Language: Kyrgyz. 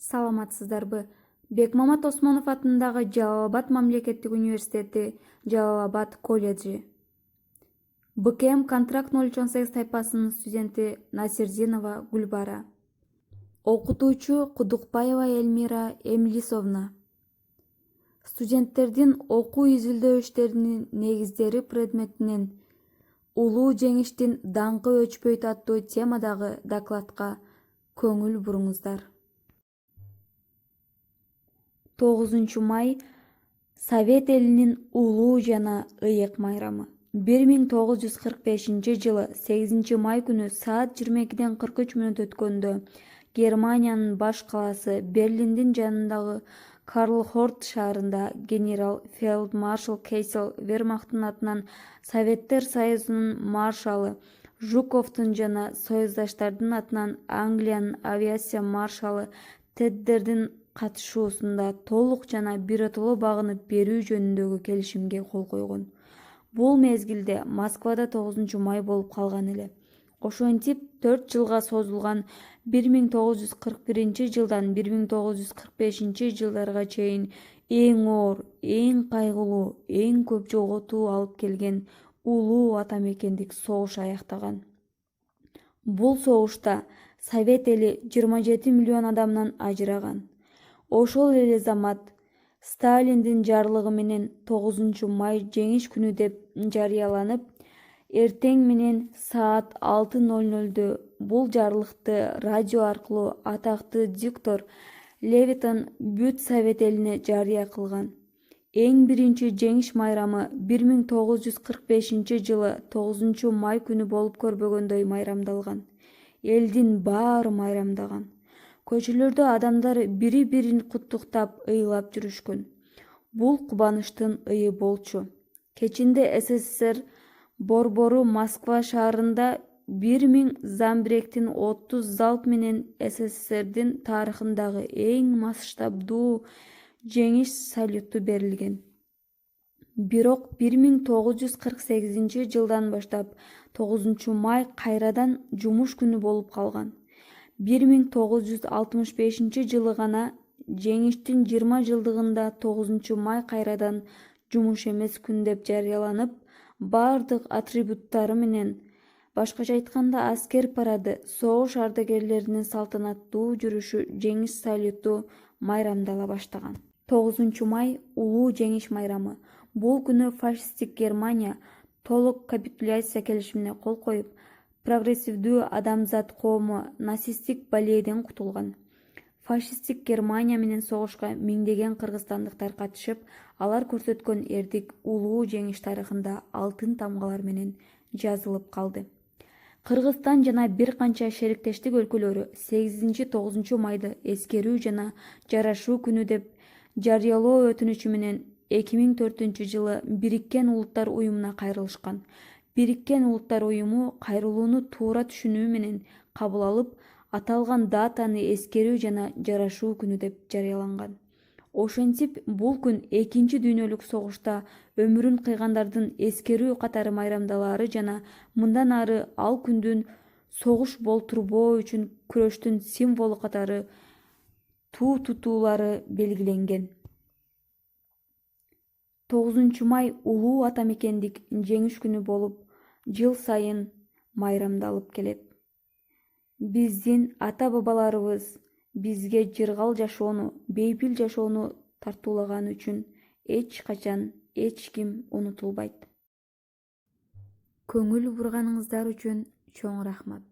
Саламатсыздарбы? Бекмамат Осмонов атындагы Жалал-Абад мамлекеттик университети, Жалал-Абад колледжи. БКМ контракт 018 тайпасынын студенти Насирдинова Гүлбара. Окутуучу Кудукбаева Эльмира Эмлисовна. Студенттердин окуу изилдөө иштеринин негиздери предметинен улуу жеңиштин даңкы өчпөйт аттуу темадагы докладка көңүл буруңуздар. 9 май Совет элинин улуу жана ыйык майрамы. 1945 жылы 8 май күнү саат 22:43 өткөндө Германиянын баш калаасы Берлиндин жанындагы Карлхорт шаарында генерал-фельдмаршал Кейсел Вермахттын атынан Советтер Союзунун маршалы Жуковдун жана союздаштардын атынан Англиянын авиация маршалы Теддердин катышуусунда толук жана биротоло багынып берүү жөнүндөгү келишимге кол койгон. Бул мезгилде Москвада 9 май болуп калган эле. Ошентип 4 жылга созулган 1941 жылдан 1945 жылдарга чейин эң оор, эң кайгылуу, эң көп жоготуу алып келген улуу атамекендик согуш аяктаган. Бул согушта Совет эли 27 миллион адамдан ажыраган. Ошол эле замат Сталиндин жарлыгы менен 9 май жеңиш күнү деп жарыяланып, эртең менен саат 6:00 бул жарлыкты радио аркылуу атактуу диктор Левитон бүт Совет элине жарыя кылган. Эң биринчи жеңиш майрамы 1945 жылы 9 май күнү болуп көрбөгөндөй майрамдалган. Элдин баары майрамдаган. Көчөлөрдө адамдар бири-бирин куттуктап, ыйлап жүрүшкөн. Бул кубанычтын ыйы болчу. Кечинде СССР борбору Москва шаарында 1000 замбиректин 30 залп менен СССРдин тарыхындагы эң масштабдуу жеңиш салюту берилген. Бирок 1948 жылдан баштап 9 май кайрадан жумуш күнү болуп калган. 1965 жылы гана жеңиштин 20 жылдыгында 9 май кайрадан жумуш эмес күн деп жарыяланып, бардык атрибуттары менен, башкача айтканда аскер парады, согуш ардагерлеринин салтанаттуу жүрүшү, жеңиш салюту майрамдала баштаган. 9 май улуу жеңиш майрамы. Бул күнү фашисттик Германия толук капитуляция келишимине кол коюп, прогрессивдүү адамзат коому нацисттик балейден кутулган. Фашисттик Германия менен согушка миңдеген кыргызстандыктар катышып, алар көрсөткөн эрдик улуу жеңиш тарыхында алтын тамгалар менен жазылып калды. Кыргызстан жана бир канча шериктештик өлкөлөрү 8-9 майды эскерүү жана жарашуу күнү деп жарыялоо өтүнүчү менен 2004 жылы Бириккен Улуттар уюмуна кайрылышкан. Бириккен Улуттар уюму кайрылууну туура түшүнүү менен кабыл алып, аталган датаны эскерүү жана жарашуу күнү деп жарыяланган. Ошентип, бул күн Экинчи дүйнөлүк согушта өмүрүн кыйгандардын эскерүү катары майрамдалаары жана мындан ары ал күндүн согуш болтурбоо үчүн күрөштүн символу катары туу тутуулары белгиленген. 9 май улуу атамекендик жеңиш күнү болуп, жыл сайын майрамдалып келет. Биздин ата-бабаларыбыз бизге жыргал жашоону, бейпил жашоону тартуулаганы үчүн эч качан эч ким унутулбайт. Көңүл бурганыңыздар үчүн чоң рахмат.